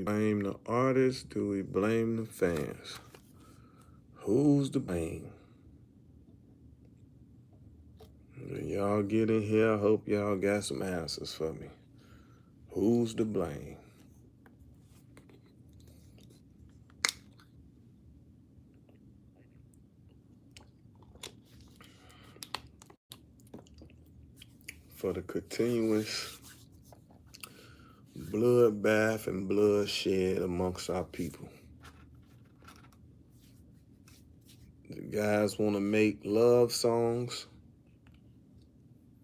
blame the artists? Do we blame the fans? Who's to blame? When y'all get in here, I hope y'all got some answers for me. Who's to blame? For the continuous bloodbath and bloodshed amongst our people. The guys want to make love songs.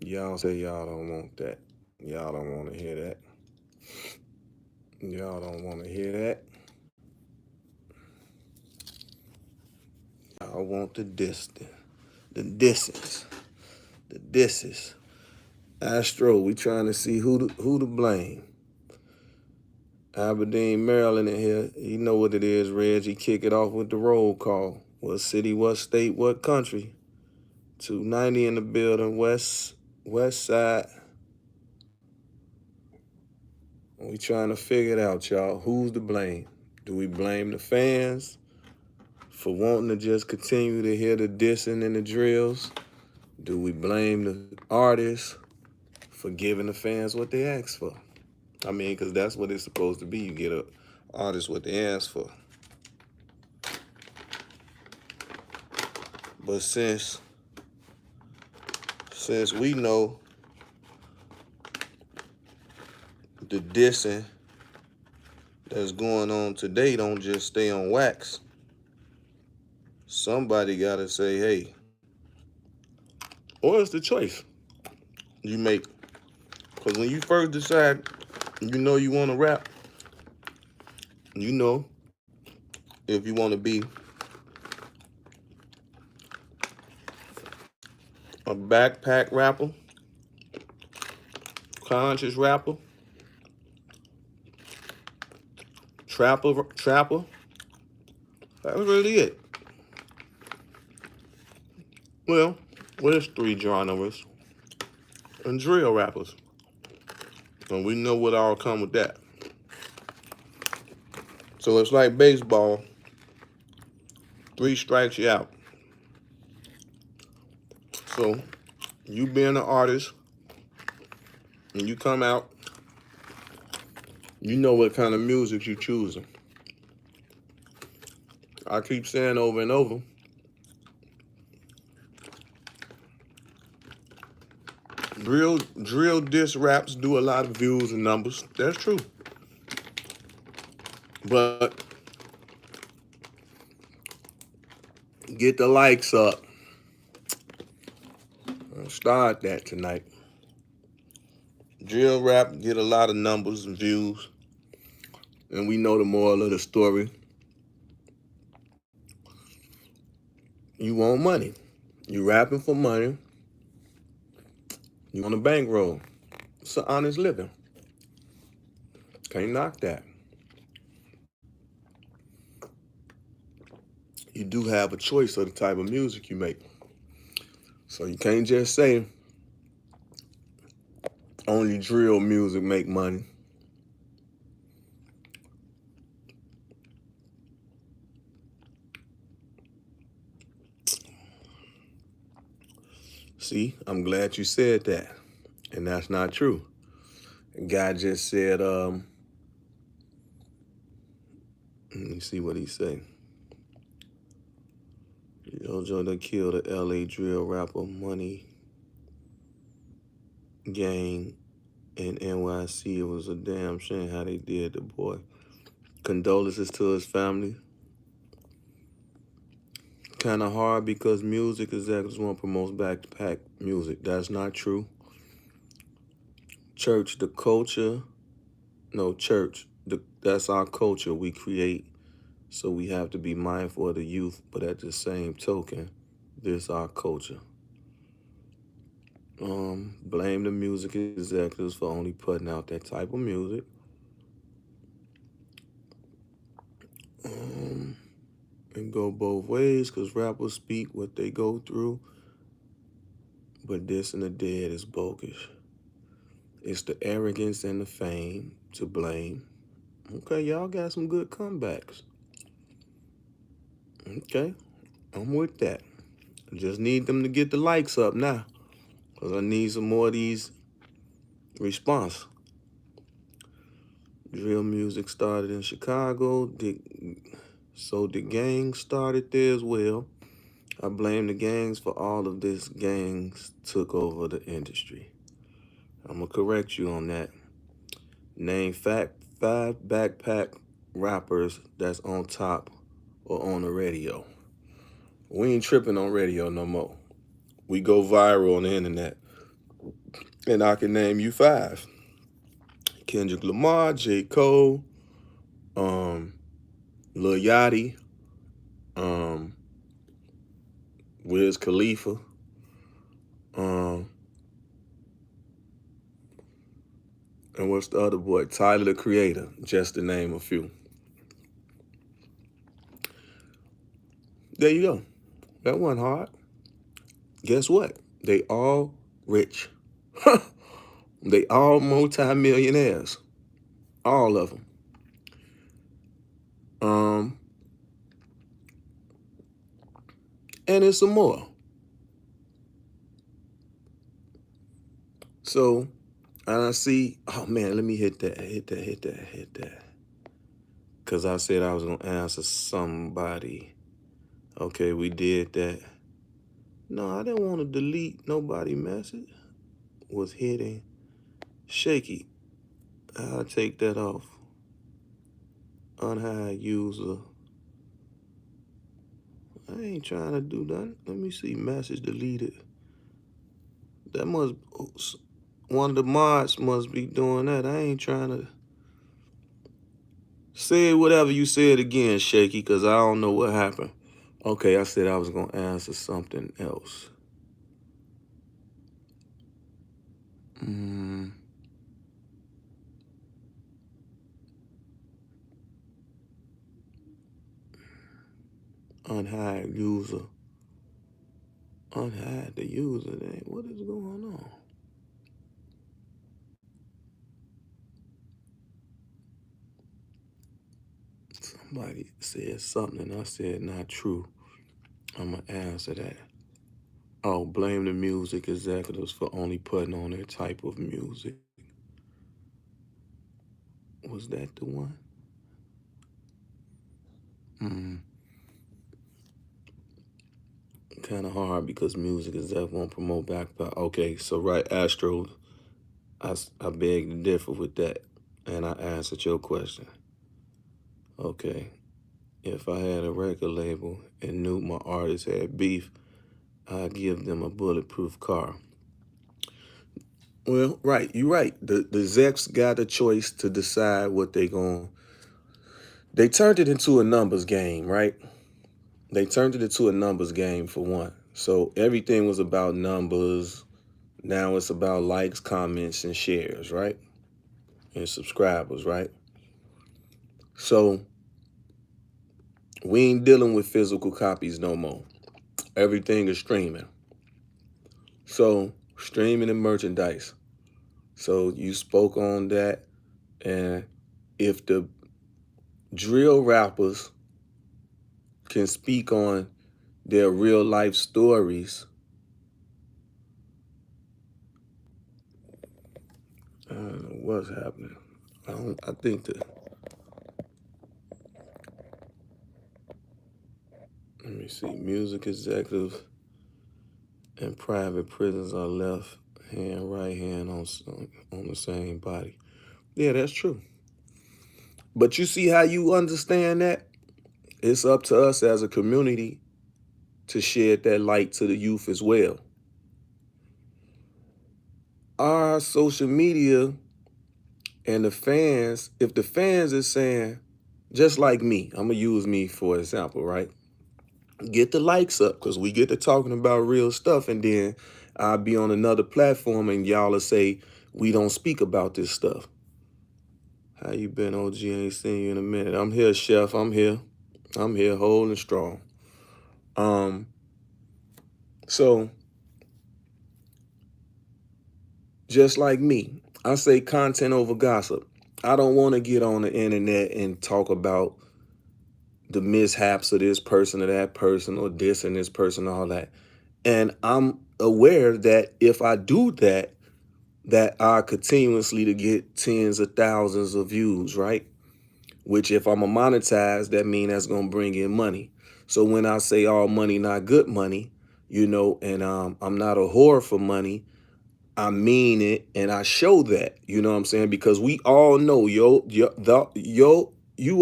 Y'all say y'all don't want that. Y'all don't want to hear that. Y'all don't want to hear that. Y'all want the distance. The distance. The disses. Astro, we trying to see who to blame. Aberdeen, Maryland in here. You know what it is, Reggie. Kick it off with the roll call. What city, what state, what country? 290 in the building, west side. We trying to figure it out, y'all. Who's to blame? Do we blame the fans for wanting to just continue to hear the dissing and the drills? Do we blame the artists for giving the fans what they asked for? I mean, because that's what it's supposed to be. You get an artist what they ask for. But since we know the dissing that's going on today don't just stay on wax, somebody got to say, hey, or it's the choice you make. Because when you first decide, you know you want to rap, you know if you want to be a backpack rapper, conscious rapper, trapper, that's really it. Well, there's 3 genres and drill rappers. And we know what all come with that. So it's like baseball. 3 strikes, you out. So you being an artist and you come out, you know what kind of music you choosing. I keep saying over and over, drill diss raps do a lot of views and numbers. That's true. But get the likes up. I'll start that tonight. Drill rap get a lot of numbers and views. And we know the moral of the story. You want money. You rapping for money. You want a bankroll. It's an honest living. Can't knock that. You do have a choice of the type of music you make. So you can't just say only drill music make money. See, I'm glad you said that. And that's not true. The guy just said, let me see what he said. Jojo done killed the LA drill rapper Money Gang in NYC. It was a damn shame how they did the boy. Condolences to his family. Kind of hard because music executives want to promote back-to-back music. That's not true. Church, the culture. No, church. That's our culture we create. So we have to be mindful of the youth. But at the same token, this is our culture. Blame the music executives for only putting out that type of music. And go both ways, because rappers speak what they go through. But this and the dead is bogus. It's the arrogance and the fame to blame. Okay, y'all got some good comebacks. Okay, I'm with that. Just need them to get the likes up now, because I need some more of these response. Drill music started in Chicago, so the gang started there as well. I blame the gangs for all of this. Gangs took over the industry. I'm going to correct you on that. Name five backpack rappers that's on top or on the radio. We ain't tripping on radio no more. We go viral on the internet. And I can name you 5. Kendrick Lamar, J. Cole, Lil Yachty, Wiz Khalifa, and what's the other boy? Tyler the Creator, just to name a few. There you go. That wasn't hard. Guess what? They all rich. They all multi-millionaires. All of them. And it's some more. So, and I see, oh man, let me hit that. Because I said I was going to answer somebody. Okay, we did that. No, I didn't want to delete nobody message. Was hitting shaky. I'll take that off. Unhide user. I ain't trying to do that. Let me see. Message deleted. That must, one of the mods must be doing that. I ain't trying to. Say whatever you said again, Shaky, because I don't know what happened. Okay, I said I was going to answer something else. Unhide user. Unhide the user. What is going on? Somebody said something and I said not true. I'm going to answer that. Oh, blame the music executives for only putting on their type of music. Was that the one? Kind of hard because music execs won't promote backpack. Okay, so right, Astro, I beg to differ with that, and I answered your question. Okay, if I had a record label and knew my artists had beef, I'd give them a bulletproof car. Well, right, you're right. The execs got a choice to decide what they going. They turned it into a numbers game, right? They turned it into a numbers game for one. So everything was about numbers. Now it's about likes, comments, and shares, right? And subscribers, right? So we ain't dealing with physical copies no more. Everything is streaming. So streaming and merchandise. So you spoke on that. And if the drill rappers can speak on their real life stories, I don't know what's happening. I think that, let me see, music executives and private prisons are left hand, right hand on the same body. Yeah, that's true. But you see how you understand that? It's up to us as a community to shed that light to the youth as well. Our social media and the fans, if the fans is saying, just like me, I'm going to use me for example, right? Get the likes up because we get to talking about real stuff, and then I'll be on another platform and y'all will say, we don't speak about this stuff. How you been, OG? Ain't seen you in a minute. I'm here, Chef. I'm here holding strong. So just like me, I say content over gossip. I don't want to get on the internet and talk about the mishaps of this person or that person or this and this person, all that. And I'm aware that if I do that, that I continuously to get tens of thousands of views, right? Which if I'm a monetize, that mean that's gonna bring in money. So when I say all money, not good money, and I'm not a whore for money, I mean it, and I show that, you know what I'm saying? Because we all know, you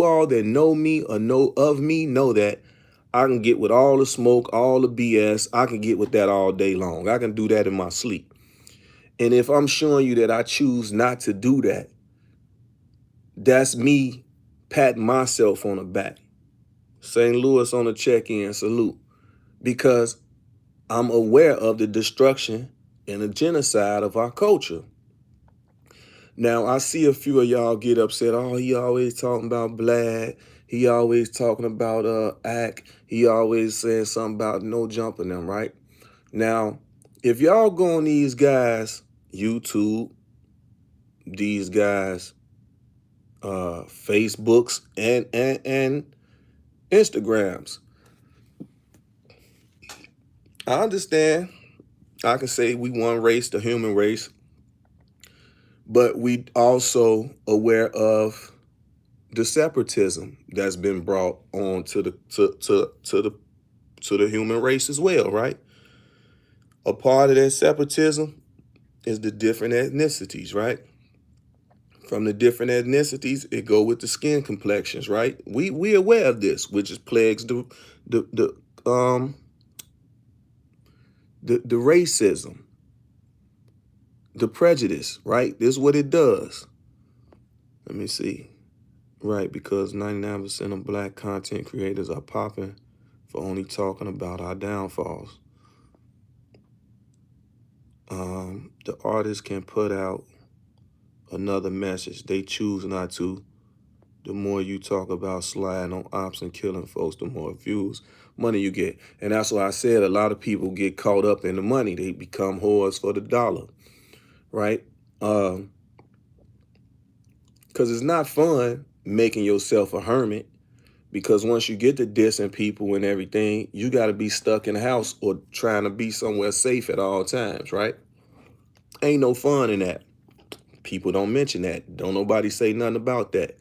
all that know me or know of me know that I can get with all the smoke, all the BS. I can get with that all day long. I can do that in my sleep. And if I'm showing you that I choose not to do that, that's me patting myself on the back. St. Louis on the check-in, salute. Because I'm aware of the destruction and the genocide of our culture. Now, I see a few of y'all get upset. Oh, he always talking about Blad. He always talking about Ack. He always saying something about no jumping them, right? Now, if y'all go on these guys' YouTube, these guys' Facebooks and Instagrams, I understand. I can say we one race, the human race, but we also aware of the separatism that's been brought on to the human race as well, right? A part of that separatism is the different ethnicities, right? From the different ethnicities, it go with the skin complexions, right? We aware of this, which is plagues the the racism, the prejudice, right? This is what it does. Let me see. Right, because 99% of black content creators are popping for only talking about our downfalls. The artist can put out another message. They choose not to. The more you talk about sliding on ops and killing folks, the more views, money you get. And that's why I said a lot of people get caught up in the money. They become whores for the dollar, right? Because it's not fun making yourself a hermit. Because once you get to dissing people and everything, you got to be stuck in the house or trying to be somewhere safe at all times, right? Ain't no fun in that. People don't mention that. Don't nobody say nothing about that.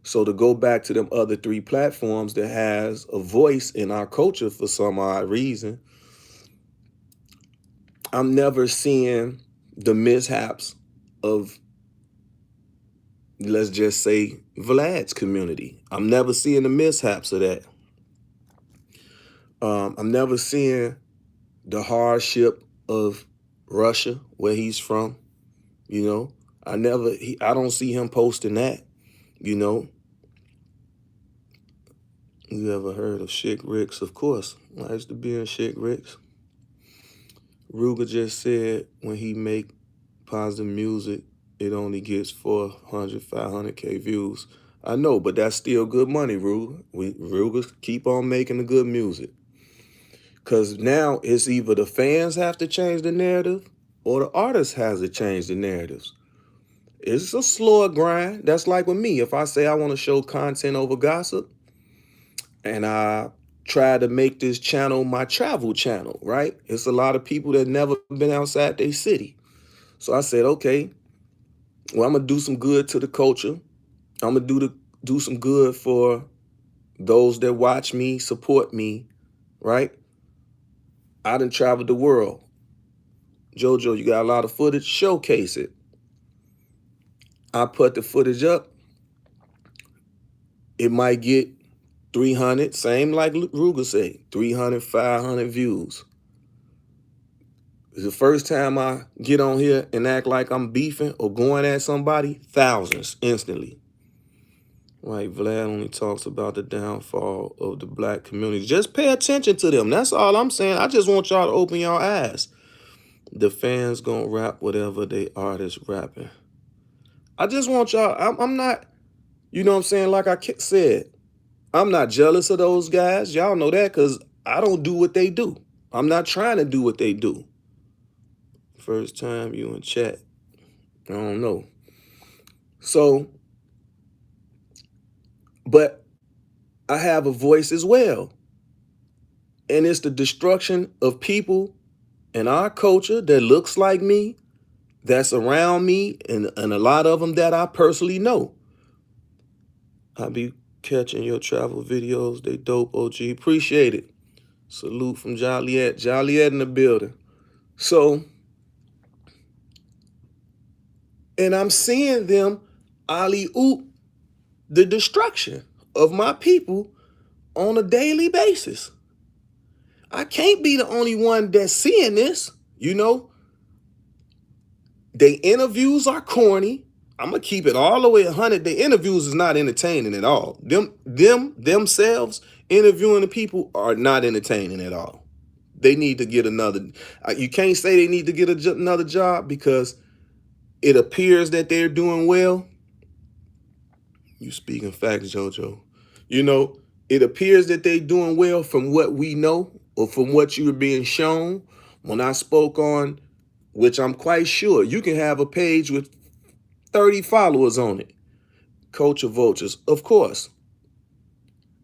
So to go back to them other three platforms that has a voice in our culture for some odd reason, I'm never seeing the mishaps of, let's just say, Vlad's community. I'm never seeing the mishaps of that. I'm never seeing the hardship of Russia, where he's from. I don't see him posting that. You ever heard of Chick Ricks? Of course, I used to be in Chick Ricks. Ruger just said when he make positive music, it only gets 400, 500K views. I know, but that's still good money, Ruger. Ruger keep on making the good music. Because now it's either the fans have to change the narrative or the artist has to change the narratives. It's a slower grind. That's like with me. If I say I want to show content over gossip and I try to make this channel my travel channel, right? It's a lot of people that never been outside their city. So I said, okay, well, I'm going to do some good to the culture. I'm going to do some good for those that watch me, support me, right? I done traveled the world. JoJo, you got a lot of footage, showcase it. I put the footage up. It might get 300, same like Ruger say, 300, 500 views. The first time I get on here and act like I'm beefing or going at somebody, thousands instantly. Right, Vlad only talks about the downfall of the black community. Just pay attention to them. That's all I'm saying. I just want y'all to open your eyes. The fans gonna rap whatever they artists rapping. I just want y'all, I'm not, you know what I'm saying? Like I said, I'm not jealous of those guys. Y'all know that because I don't do what they do. I'm not trying to do what they do. First time you in chat. I don't know. So but I have a voice as well. And it's the destruction of people in our culture that looks like me, that's around me, and a lot of them that I personally know. I be catching your travel videos. They dope, OG. Appreciate it. Salute from Joliet. Joliet in the building. So, and I'm seeing them alley-oop the destruction of my people on a daily basis. I can't be the only one that's seeing this, you know. They interviews are corny. I'm gonna keep it all the way 100. The interviews is not entertaining at all. Themselves interviewing the people are not entertaining at all. They need to get another. You can't say they need to get another job because it appears that they're doing well. You speaking facts, JoJo. You know, it appears that they're doing well from what we know or from what you were being shown. When I spoke on, which I'm quite sure, you can have a page with 30 followers on it. Culture vultures, of course.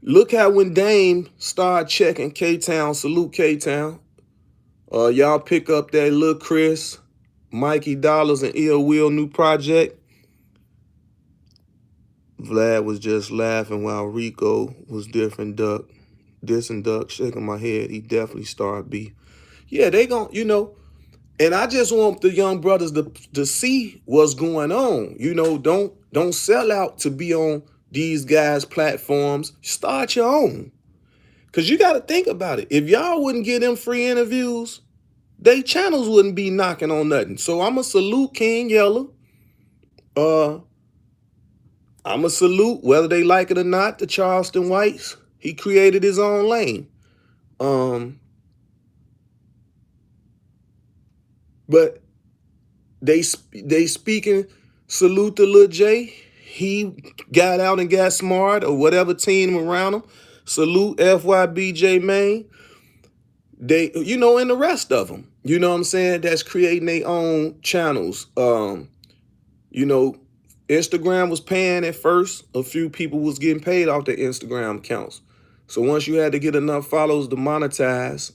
Look how when Dame started checking K-Town, salute K-Town. Y'all pick up that Lil Chris, Mikey Dollars, and Ill Will new project. Vlad was just laughing while Rico was dissing Duck, shaking my head. He definitely started beef. Yeah, they gon', you know, and I just want the young brothers to see what's going on. You know, don't sell out to be on these guys' platforms. Start your own. Because you got to think about it. If y'all wouldn't get them free interviews, they channels wouldn't be knocking on nothing. So I'm going to salute King Yella. I'm going to salute, whether they like it or not, the Charleston Whites. He created his own lane. But they speaking, salute to Lil J. He got out and got smart, or whatever team around him. Salute FYBJ Main. They, you know, and the rest of them, you know what I'm saying, that's creating their own channels. You know, Instagram was paying at first. A few people was getting paid off their Instagram accounts. So once you had to get enough followers to monetize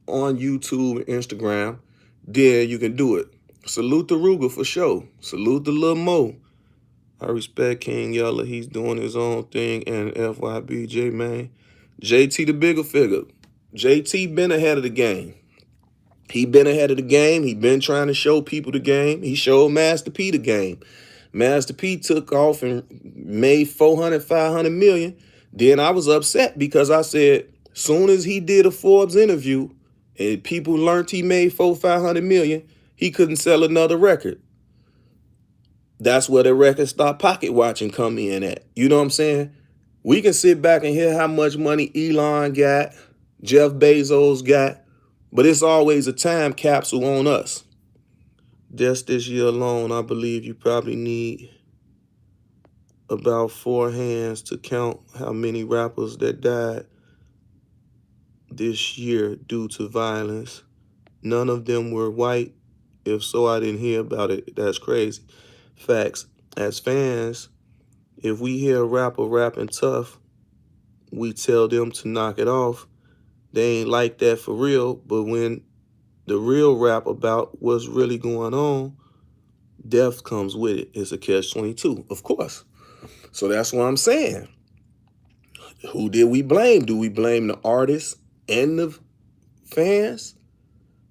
on YouTube and Instagram, then you can do it. Salute to Ruger for sure. Salute to Lil Mo. I respect King Yella. He's doing his own thing. And FYBJ, man. JT the bigger figure. JT been ahead of the game. He been ahead of the game. He been trying to show people the game. He showed Master P the game. Master P took off and made 400, 500 million. Then I was upset because I said, soon as he did a Forbes interview and people learned he made 400, 500 million, he couldn't sell another record. That's where the record stop pocket watching come in at. You know what I'm saying? We can sit back and hear how much money Elon got, Jeff Bezos got, but it's always a time capsule on us. Just this year alone, I believe you probably need about 4 hands to count how many rappers that died this year due to violence. None of them were white. If so, I didn't hear about it. That's crazy. Facts. As fans, if we hear a rapper rapping tough, we tell them to knock it off. They ain't like that for real, but when the real rap about what's really going on, death comes with it. It's a catch-22, of course. So that's what I'm saying. Who did we blame? Do we blame the artists and the fans?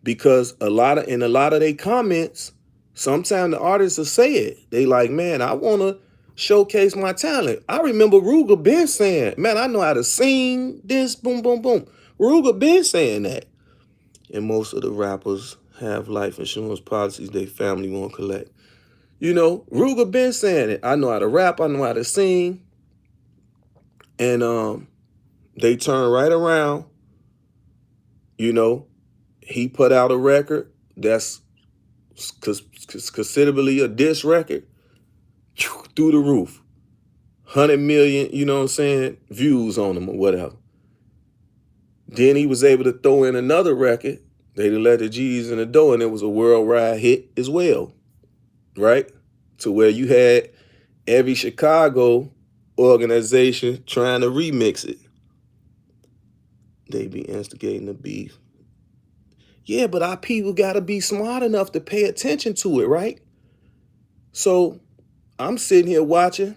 Because a lot of their comments, sometimes the artists will say it. They like, man, I want to showcase my talent. I remember Ruger been saying, man, I know how to sing this, boom, boom, boom. Ruger been saying that. And most of the rappers have life insurance policies they family won't collect. You know, Ruger been saying it. I know how to rap. I know how to sing. And they turn right around. You know, he put out a record that's considerably a diss record through the roof. 100 million, you know what I'm saying, views on him or whatever. Then he was able to throw in another record. They let the G's in the door, and it was a worldwide hit as well, right? To where you had every Chicago organization trying to remix it. They be instigating the beef. Yeah, but our people got to be smart enough to pay attention to it, right? So I'm sitting here watching.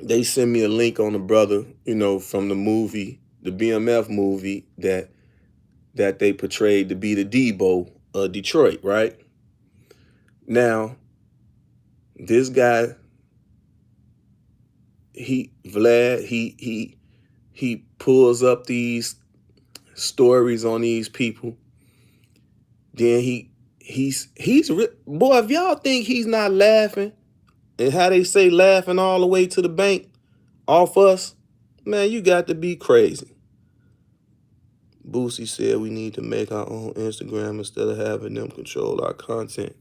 They send me a link on the brother, from the movie, the BMF movie that they portrayed to be the Debo of Detroit, right? Now, this guy, he pulls up these stories on these people. Then boy, if y'all think he's not laughing, and how they say laughing all the way to the bank off us, man, you got to be crazy. Boosie said we need to make our own Instagram instead of having them control our content.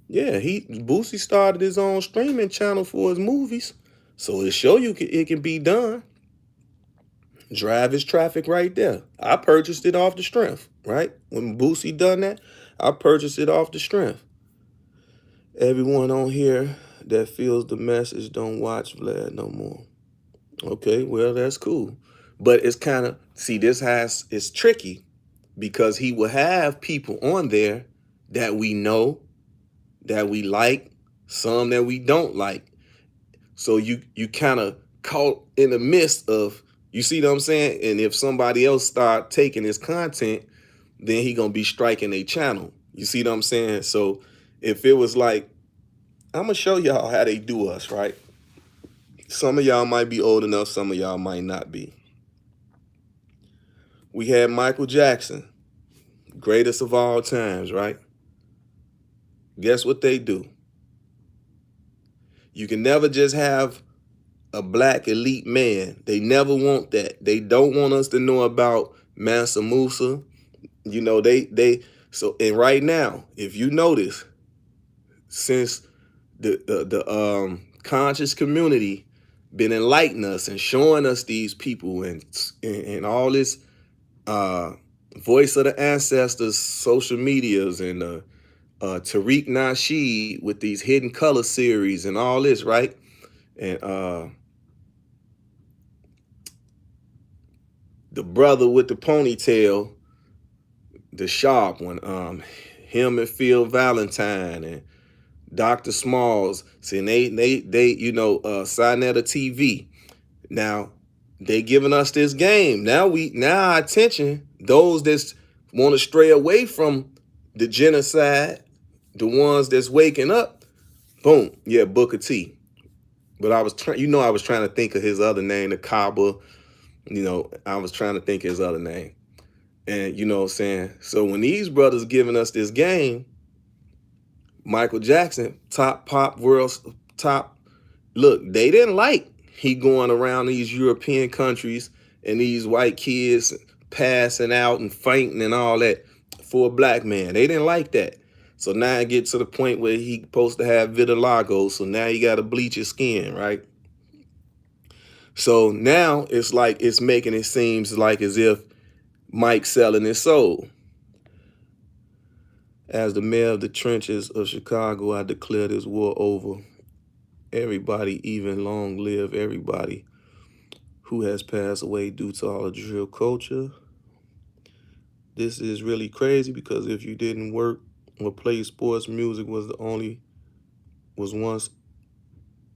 Yeah, Boosie started his own streaming channel for his movies, so it show you it can be done. Drive his traffic right there. I purchased it off the strength, right? When Boosie done that, I purchased it off the strength. Everyone on here that feels the message don't watch Vlad no more. Okay, well, that's cool. But it's kind of, it's tricky because he will have people on there that we know, that we like, some that we don't like. So you kind of caught in the midst of, you see what I'm saying? And if somebody else start taking his content, then he gonna be striking a channel. You see what I'm saying? So if it was like, I'm gonna show y'all how they do us, right? Some of y'all might be old enough, some of y'all might not be. We had Michael Jackson, greatest of all times, right? Guess what they do? You can never just have a black elite man. They never want that. They don't want us to know about Mansa Musa. And right now, if you notice, since the conscious community been enlightening us and showing us these people and all this voice of the ancestors social medias and Tariq Nasheed with these Hidden Color series and all this, right? And the brother with the ponytail, the sharp one, him and Phil Valentine and Dr. Smalls, see, they Sinetta TV. Now they giving us this game. Now our attention, those that want to stray away from the genocide, the ones that's waking up, boom, yeah, Booker T. But I was trying to think of his other name, the Kaba. I was trying to think of his other name. And you know what I'm saying? So when these brothers giving us this game, Michael Jackson, top pop world, look, they didn't like he going around these European countries and these white kids passing out and fainting and all that for a black man. They didn't like that. So now it gets to the point where he supposed to have vitiligo. So now you got to bleach his skin, right? So now it's like it's making it seems like as if Mike's selling his soul. As the mayor of the trenches of Chicago, I declare this war over. Everybody, even long live everybody who has passed away due to all the drill culture. This is really crazy because if you didn't work or play sports, music was once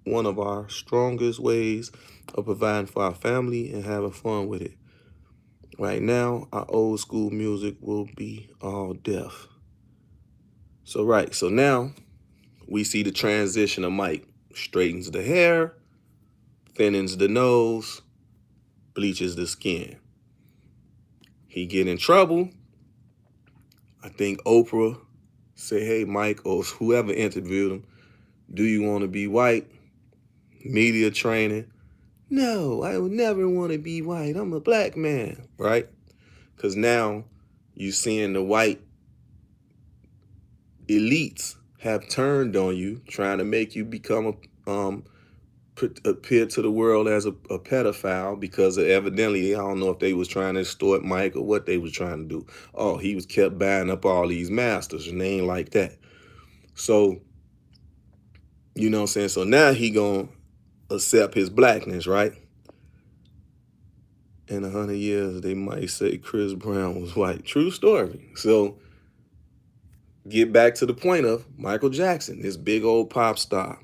one of our strongest ways of providing for our family and having fun with it. Right now, our old school music will be all deaf. So now we see the transition of Mike. Straightens the hair, thinnens the nose, bleaches the skin. He get in trouble. I think Oprah said, hey, Mike, or whoever interviewed him, do you want to be white? Media training. No, I would never want to be white. I'm a black man, right? Because now you seeing the white elites have turned on you, trying to make you become appear to the world as a pedophile because evidently, I don't know if they was trying to extort Mike or what they was trying to do. Oh, he was kept buying up all these masters and they ain't like that. So, you know what I'm saying? So now he gonna accept his blackness, right? In 100 years, they might say Chris Brown was white. True story. So get back to the point of Michael Jackson, this big old pop star.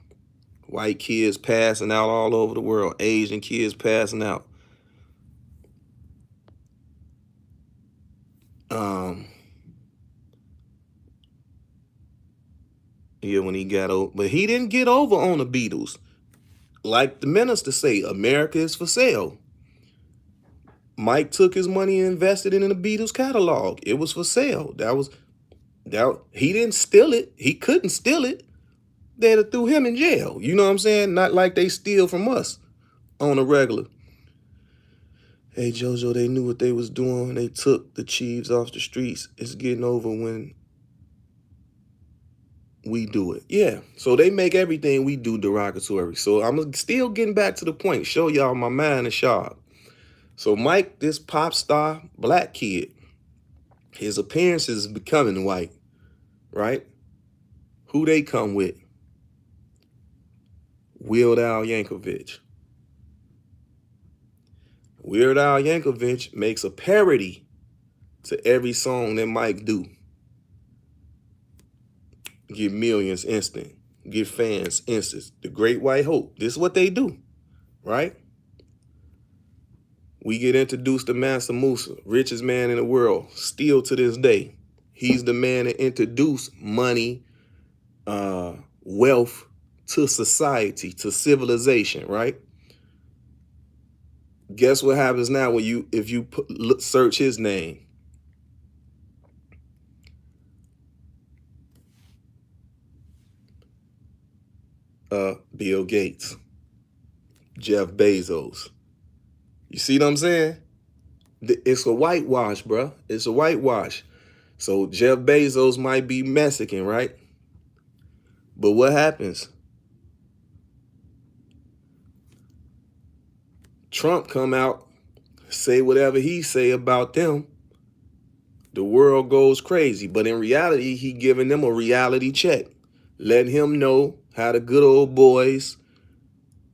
White kids passing out all over the world. Asian kids passing out. Yeah, when he got over. But he didn't get over on the Beatles. Like the minister say, America is for sale. Mike took his money and invested it in the Beatles catalog. It was for sale. He didn't steal it. He couldn't steal it. They'd have threw him in jail. You know what I'm saying? Not like they steal from us on a regular. Hey, JoJo, they knew what they was doing. They took the Chiefs off the streets. It's getting over when we do it. Yeah, so they make everything we do derogatory. So I'm still getting back to the point. Show y'all my mind is sharp. So Mike, this pop star black kid, his appearance is becoming white, right? Who they come with? Weird Al Yankovic. Weird Al Yankovic makes a parody to every song that Mike do. Get millions instant. Get fans instant. The Great White Hope. This is what they do, right? We get introduced to Mansa Musa, richest man in the world, still to this day. He's the man that introduced money, wealth to society, to civilization, right? Guess what happens now when if you search his name? Bill Gates, Jeff Bezos. You see what I'm saying? It's a whitewash, bro. It's a whitewash. So Jeff Bezos might be Mexican, right? But what happens? Trump come out, say whatever he say about them. The world goes crazy. But in reality, he giving them a reality check. Letting him know how the good old boys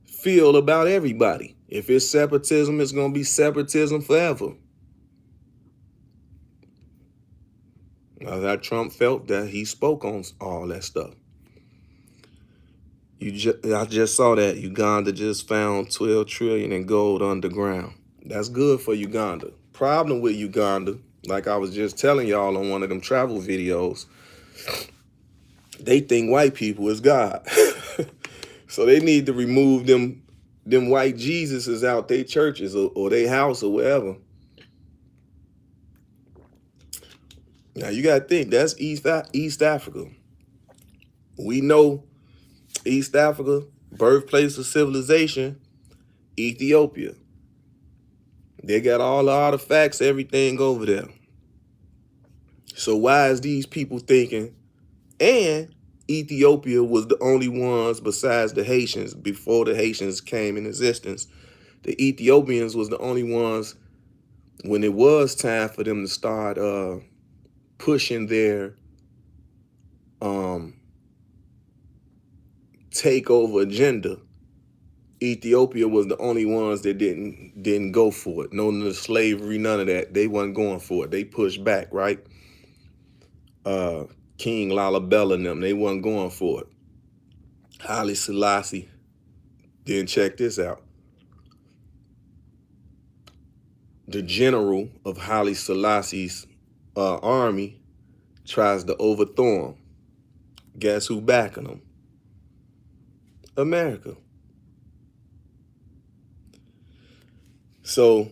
feel about everybody. If it's separatism, it's going to be separatism forever. Now that Trump felt that, he spoke on all that stuff. I just saw that Uganda just found 12 trillion in gold underground. That's good for Uganda. Problem with Uganda, like I was just telling y'all on one of them travel videos, they think white people is God. So they need to remove them white Jesuses out their churches or their house or wherever. Now you got to think, that's East Africa. We know East Africa, birthplace of civilization, Ethiopia. They got all the artifacts, everything over there. So why is these people thinking, and Ethiopia was the only ones besides the Haitians, before the Haitians came in existence, the Ethiopians was the only ones when it was time for them to start pushing their takeover agenda. Ethiopia was the only ones that didn't go for it. None of the slavery, none of that. They wasn't going for it. They pushed back, right? King Lalibela and them, they wasn't going for it. Haile Selassie, then check this out. The general of Haile Selassie's army tries to overthrow him. Guess who backing him? America. So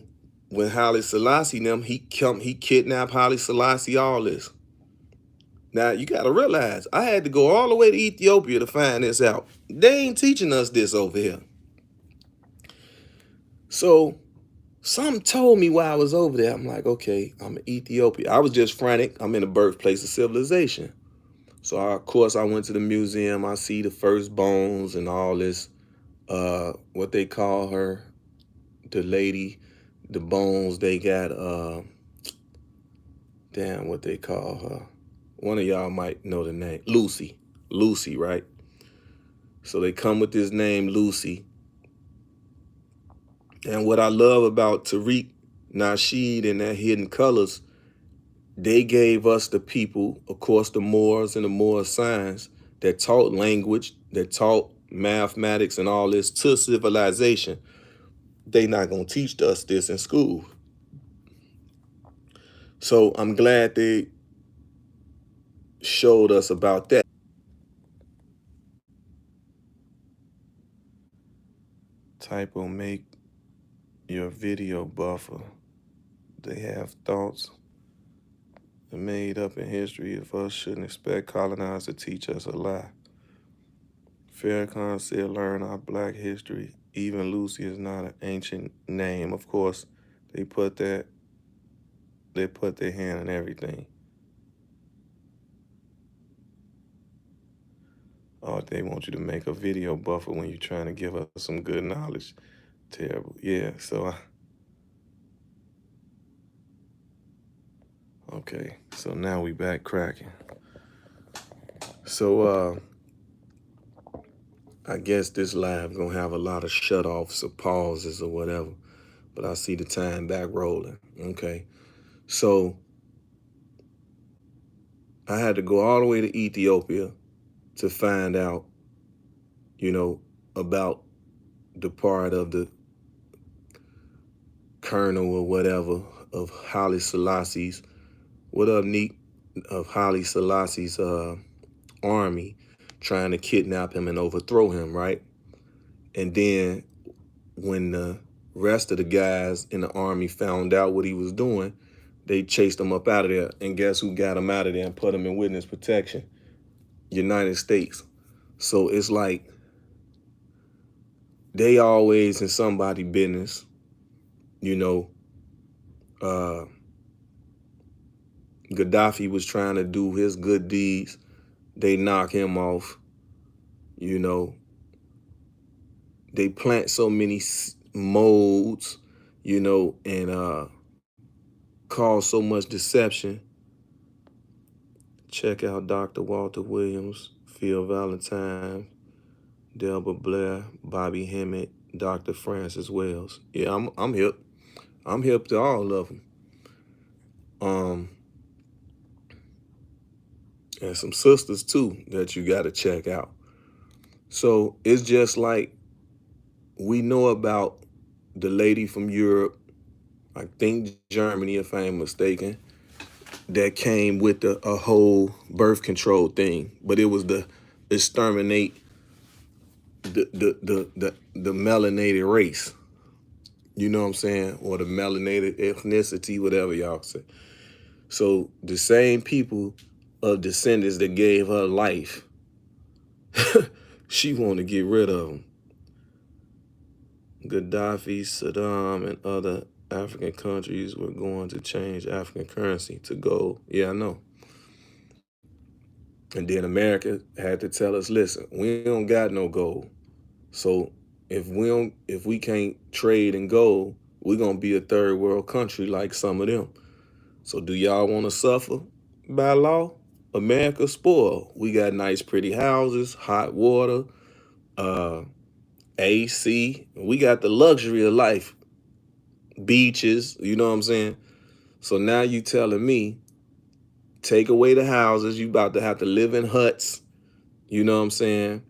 when Haile Selassie them, he kidnapped Haile Selassie, all this. Now you gotta realize, I had to go all the way to Ethiopia to find this out. They ain't teaching us this over here. So something told me while I was over there, I'm like, okay, I'm in Ethiopia. I was just frantic. I'm in the birthplace of civilization. So of course I went to the museum. I see the first bones and all this, what they call her, the lady, the bones they got, damn, what they call her. One of y'all might know the name. Lucy, right? So they come with this name, Lucy. And what I love about Tariq Nasheed and that Hidden Colors, they gave us the people, of course, the Moors and the Moor signs that taught language, that taught mathematics and all this to civilization. They not gonna teach us this in school. So I'm glad they showed us about that. Typo make your video buffer. They have thoughts made up in history of us shouldn't expect colonizers to teach us a lie. Farrakhan said, learn our black history. Even Lucy is not an ancient name. Of course, they put their hand in everything. Oh, they want you to make a video buffer when you're trying to give us some good knowledge. Terrible. Yeah, so okay. So now we back cracking. So I guess this live gonna have a lot of shut-offs or pauses or whatever. But I see the time back rolling. Okay. So I had to go all the way to Ethiopia to find out, you know, about the part of the colonel or whatever of Haile Selassie's, what up, Neek, of Haile Selassie's army trying to kidnap him and overthrow him, right? And then when the rest of the guys in the army found out what he was doing, they chased him up out of there. And guess who got him out of there and put him in witness protection? United States. So it's like they always in somebody's business, you know. Gaddafi was trying to do his good deeds. They knock him off, you know. They plant so many molds, you know, and cause so much deception. Check out Dr. Walter Williams, Phil Valentine, Delbert Blair, Bobby Hemmett, Dr. Francis Wells. Yeah, I'm hip. I'm hip to all of them. And some sisters too that you got to check out. So it's just like we know about the lady from Europe, I think Germany, if I ain't mistaken, that came with a whole birth control thing, but it was the exterminate the melanated race. You know what I'm saying? Or the melanated ethnicity, whatever y'all say. So the same people of descendants that gave her life, she wanted to get rid of them. Gaddafi, Saddam, and other African countries were going to change African currency to gold. Yeah, I know. And then America had to tell us, listen, we don't got no gold. So if we can't trade in gold, we're gonna be a third world country like some of them. So do y'all want to suffer by law? America spoiled. We got nice, pretty houses, hot water, AC. We got the luxury of life, beaches. You know what I'm saying? So now you telling me, take away the houses, you about to have to live in huts. You know what I'm saying?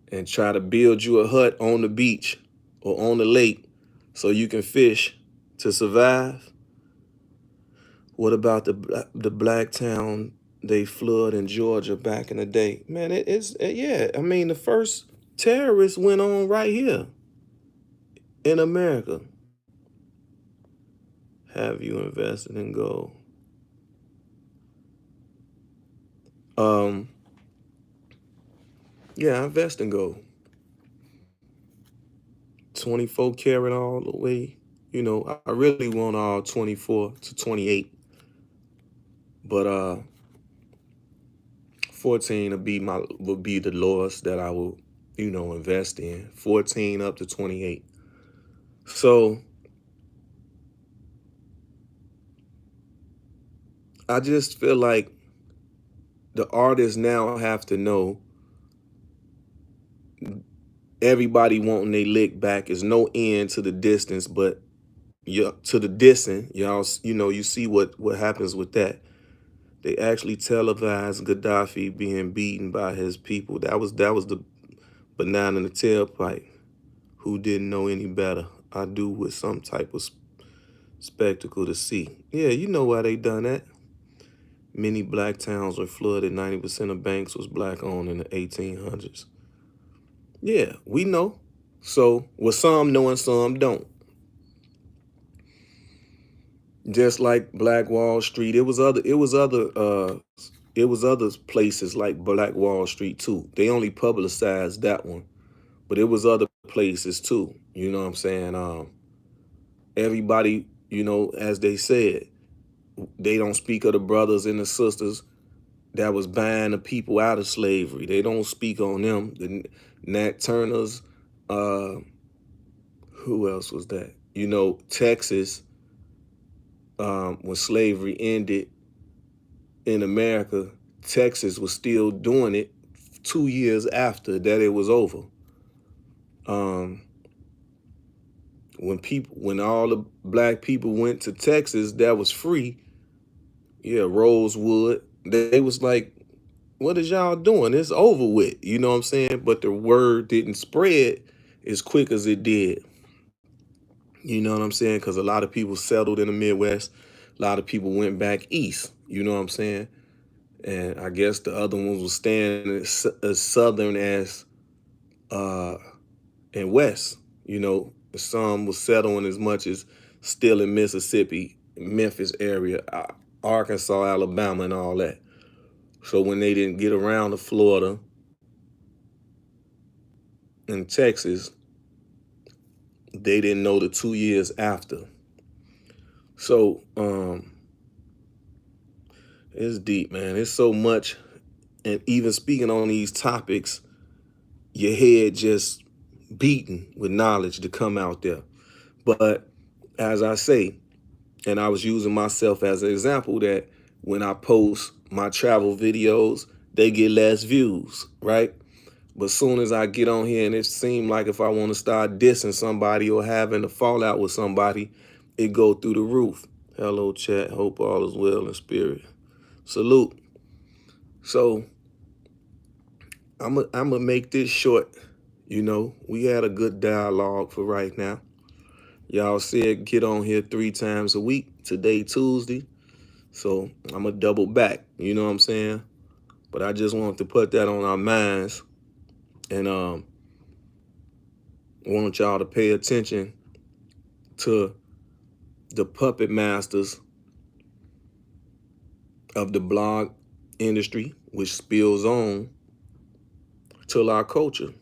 And try to build you a hut on the beach or on the lake so you can fish to survive. What about the black town they flood in Georgia back in the day? Man, yeah. I mean, the first terrorists went on right here in America. Have you invested in gold? Um, yeah, I invest in gold. 24 karat all the way. You know, I really want all 24 to 28. But 14 would be the lowest that I will, you know, invest in. 14 up to 28. So I just feel like the artists now have to know everybody wanting they lick back. There's no end to the distance, but to the dissing, y'all, you see what happens with that. They actually televised Gaddafi being beaten by his people. That was the banana in the tailpipe. Who didn't know any better? I do with some type of spectacle to see. Yeah, you know why they done that. Many black towns were flooded. 90% of banks was black owned in the 1800s. Yeah, we know. So, with some know and some don't. Just like Black Wall Street, it was other places like Black Wall Street too. They only publicized that one, but it was other places too. You know what I'm saying? Everybody, as they said, they don't speak of the brothers and the sisters that was buying the people out of slavery. They don't speak on them. The Nat Turners, uh, who else was that? Texas, when slavery ended in America, Texas was still doing it 2 years after that it was over. Um, when all the black people went to Texas, that was free. Yeah, Rosewood. They was like, what is y'all doing? It's over with. You know what I'm saying? But the word didn't spread as quick as it did. You know what I'm saying? Because a lot of people settled in the Midwest. A lot of people went back east. You know what I'm saying? And I guess the other ones were staying as southern as and west. Some was settling as much as still in Mississippi, Memphis area, Arkansas, Alabama, and all that. So when they didn't get around to Florida and Texas, they didn't know the 2 years after. So it's deep, man. It's so much. And even speaking on these topics, your head just beaten with knowledge to come out there. But as I say, and I was using myself as an example, that when I post my travel videos, they get less views, right? But soon as I get on here and it seems like if I want to start dissing somebody or having a fallout with somebody, it go through the roof. Hello, chat. Hope all is well in spirit. Salute. So I'm gonna make this short. We had a good dialogue for right now. Y'all said get on here 3 times a week. Today, Tuesday. So I'm gonna double back. You know what I'm saying? But I just wanted to put that on our minds, and want y'all to pay attention to the puppet masters of the blog industry, which spills on to our culture.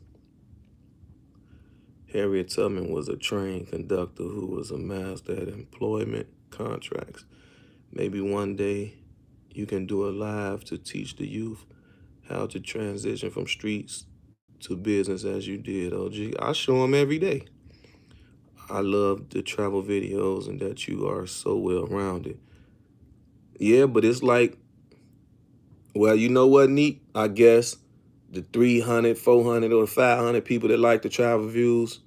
Harriet Tubman was a trained conductor who was a master at employment contracts. Maybe one day you can do a live to teach the youth how to transition from streets to business as you did, OG. I show them every day. I love the travel videos and that you are so well-rounded. Yeah, but it's like, well, you know what, Neat? I guess the 300, 400, or 500 people that like the travel videos,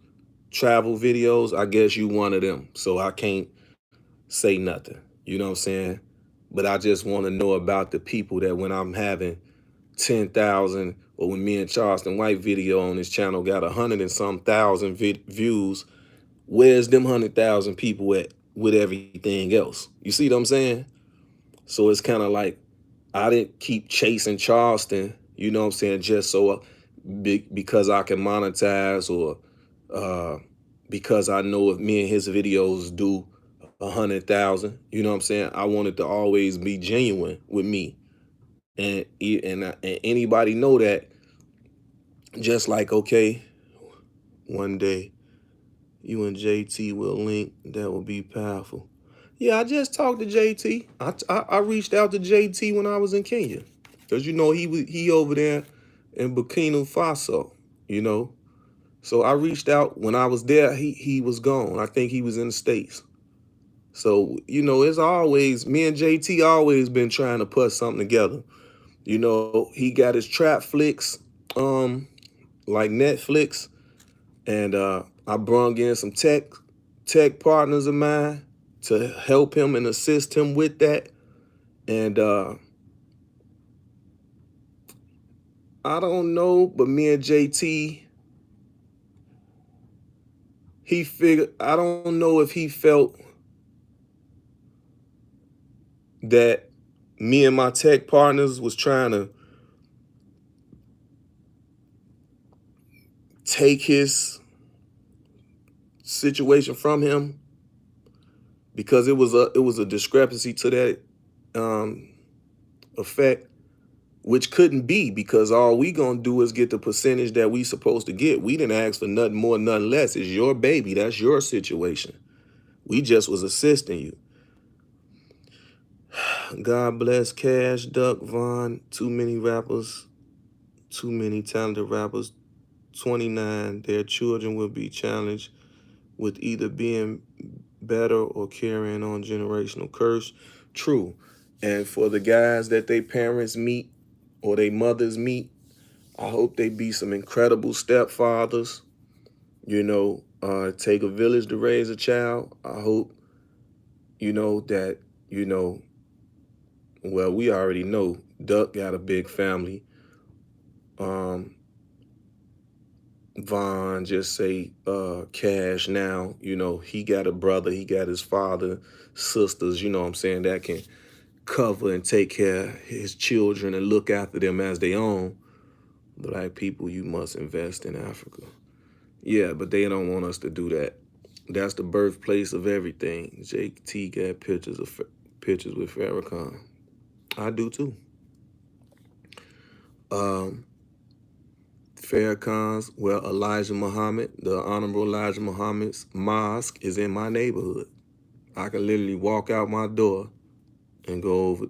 I guess you one of them. So I can't say nothing. You know what I'm saying? But I just want to know about the people that when I'm having 10,000, or when me and Charleston White video on his channel got 100 and some thousand views, where's them 100,000 people at with everything else? You see what I'm saying? So it's kind of like I didn't keep chasing Charleston, you know what I'm saying, just so because I can monetize, or because I know if me and his videos do 100,000, you know what I'm saying. I wanted to always be genuine with me, and anybody know that. Just like, okay, one day you and JT will link. That will be powerful. Yeah, I just talked to JT. I reached out to JT when I was in Kenya, because he over there in Burkina Faso. So I reached out when I was there. He was gone. I think he was in the States. So it's always me and JT always been trying to put something together. He got his trap flicks, like Netflix. And I brung in some tech partners of mine to help him and assist him with that. And I don't know, but me and JT, he figured, I don't know if he felt that me and my tech partners was trying to take his situation from him, because it was a discrepancy to that effect, which couldn't be, because all we gonna do is get the percentage that we supposed to get. We didn't ask for nothing more, nothing less. It's your baby. That's your situation. We just was assisting you. God bless Cash, Duck, Vaughn. Too many rappers, too many talented rappers. 29, their children will be challenged with either being better or carrying on generational curse. True. And for the guys that they parents meet or they mothers meet, I hope they be some incredible stepfathers. Take a village to raise a child. I hope, that, well, we already know Duck got a big family. Vaughn, just say Cash now, he got a brother, he got his father, sisters, what I'm saying, that can cover and take care of his children and look after them as they own. Black people, you must invest in Africa. Yeah, but they don't want us to do that. That's the birthplace of everything. JT got pictures with Farrakhan. I do too. Farrakhan's, well, Elijah Muhammad, the Honorable Elijah Muhammad's mosque is in my neighborhood. I can literally walk out my door and go over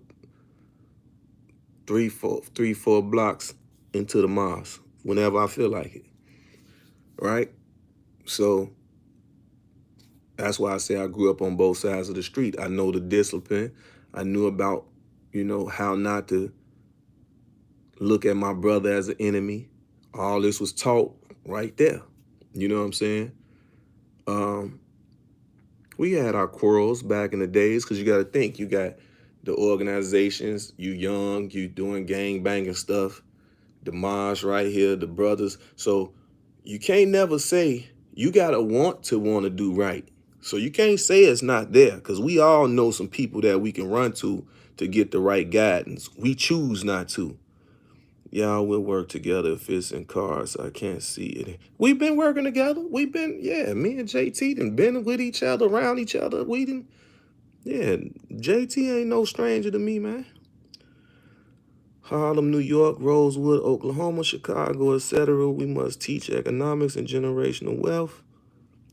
three, four blocks into the mosque whenever I feel like it, right? So that's why I say I grew up on both sides of the street. I know the discipline. I knew about, how not to look at my brother as an enemy. All this was taught right there. You know what I'm saying? We had our quarrels back in the days, because you got to think, you got the organizations, you young, you doing gang banging stuff, the Maj right here, the brothers. So you can't never say, you got to want to do right. So you can't say it's not there, because we all know some people that we can run to get the right guidance. We choose not to. Y'all will work together if it's in cars. I can't see it. We've been working together. Me and JT done been with each other, around each other. JT ain't no stranger to me, man. Harlem, New York, Rosewood, Oklahoma, Chicago, etc. We must teach economics and generational wealth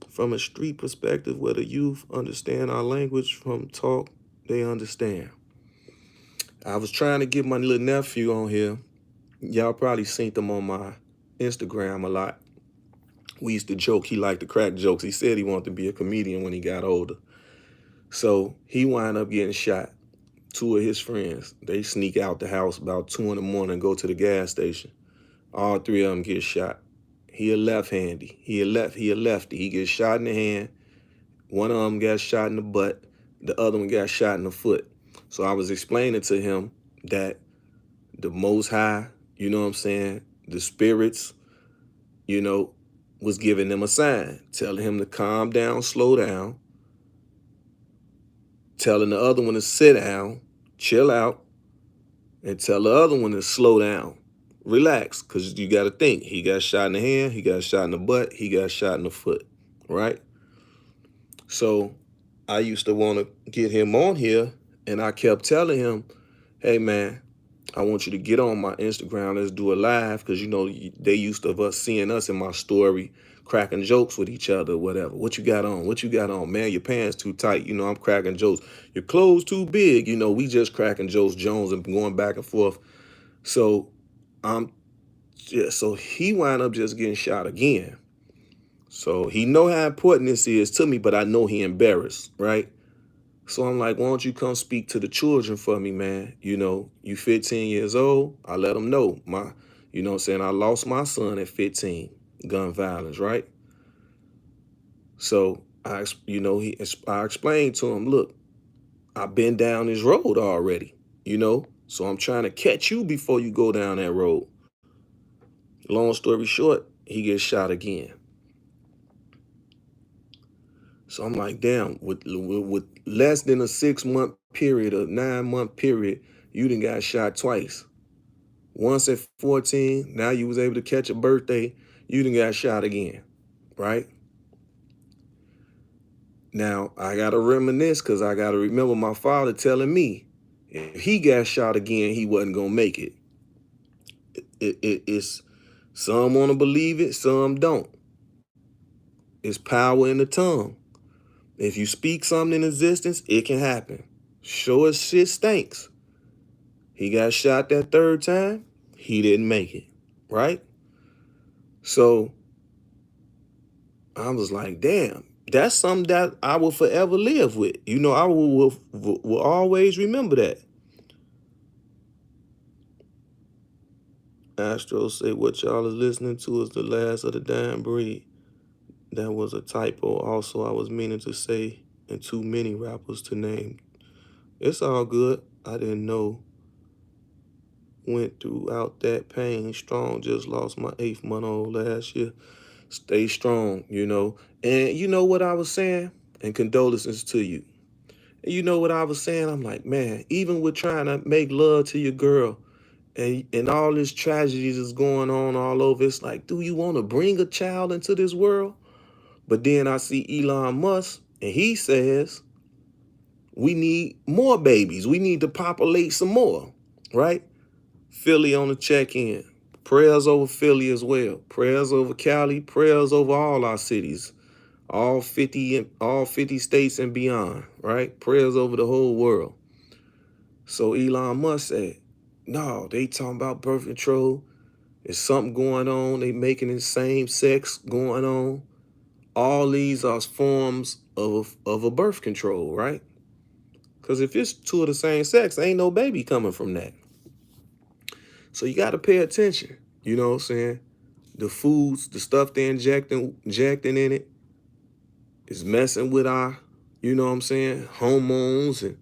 from a street perspective, where the youth understand our language. From talk, they understand. I was trying to get my little nephew on here. Y'all probably seen them on my Instagram a lot. We used to joke. He liked to crack jokes. He said he wanted to be a comedian when he got older. So he wound up getting shot. Two of his friends, they sneak out the house about 2 in the morning and go to the gas station. All three of them get shot. He a left-handy. He a lefty. He gets shot in the hand. One of them got shot in the butt. The other one got shot in the foot. So I was explaining to him that the Most High, you know what I'm saying, the spirits, was giving them a sign, telling him to calm down, slow down, telling the other one to sit down, chill out, and tell the other one to slow down, relax, because you got to think, he got shot in the hand, he got shot in the butt, he got shot in the foot, right? So I used to want to get him on here, and I kept telling him, hey, man, I want you to get on my Instagram. Let's do a live, because, they used to us seeing us in my story cracking jokes with each other, whatever. What you got on? What you got on? Man, your pants too tight. I'm cracking jokes. Your clothes too big. We just cracking jokes, Jones, and going back and forth. So so he wound up just getting shot again. So he know how important this is to me, but I know he embarrassed, right? So I'm like, why don't you come speak to the children for me, man? You 15 years old. I let them know I lost my son at 15, gun violence, right? So I explained to him, look, I've been down this road already, so I'm trying to catch you before you go down that road. Long story short, he gets shot again. So I'm like, damn, with less than a 6-month period, a 9-month period, you done got shot twice. Once at 14, now you was able to catch a birthday, you done got shot again, right? Now, I got to reminisce because I got to remember my father telling me if he got shot again, he wasn't going to make it. It's some want to believe it, some don't. It's power in the tongue. If you speak something in existence, it can happen. Sure as shit stinks. He got shot that third time, he didn't make it, right? So I was like, damn, that's something that I will forever live with. I will always remember that. Astro say what y'all is listening to is the last of the dying breed. That was a typo. Also, I was meaning to say, and too many rappers to name. It's all good. I didn't know. Went throughout that pain strong. Just lost my 8th-month-old last year. Stay strong, And you know what I was saying? And condolences to you. And you know what I was saying? I'm like, man, even with trying to make love to your girl, and all this tragedies is going on all over. It's like, do you want to bring a child into this world? But then I see Elon Musk, and he says, we need more babies. We need to populate some more, right? Philly on the check-in. Prayers over Philly as well. Prayers over Cali. Prayers over all our cities. All 50 states and beyond, right? Prayers over the whole world. So Elon Musk said, no, they talking about birth control. There's something going on. They making the same sex going on. All these are forms of a birth control, right? Because if it's two of the same sex, ain't no baby coming from that. So you got to pay attention. You know what I'm saying? The foods, the stuff they're injecting in it is messing with our, hormones and,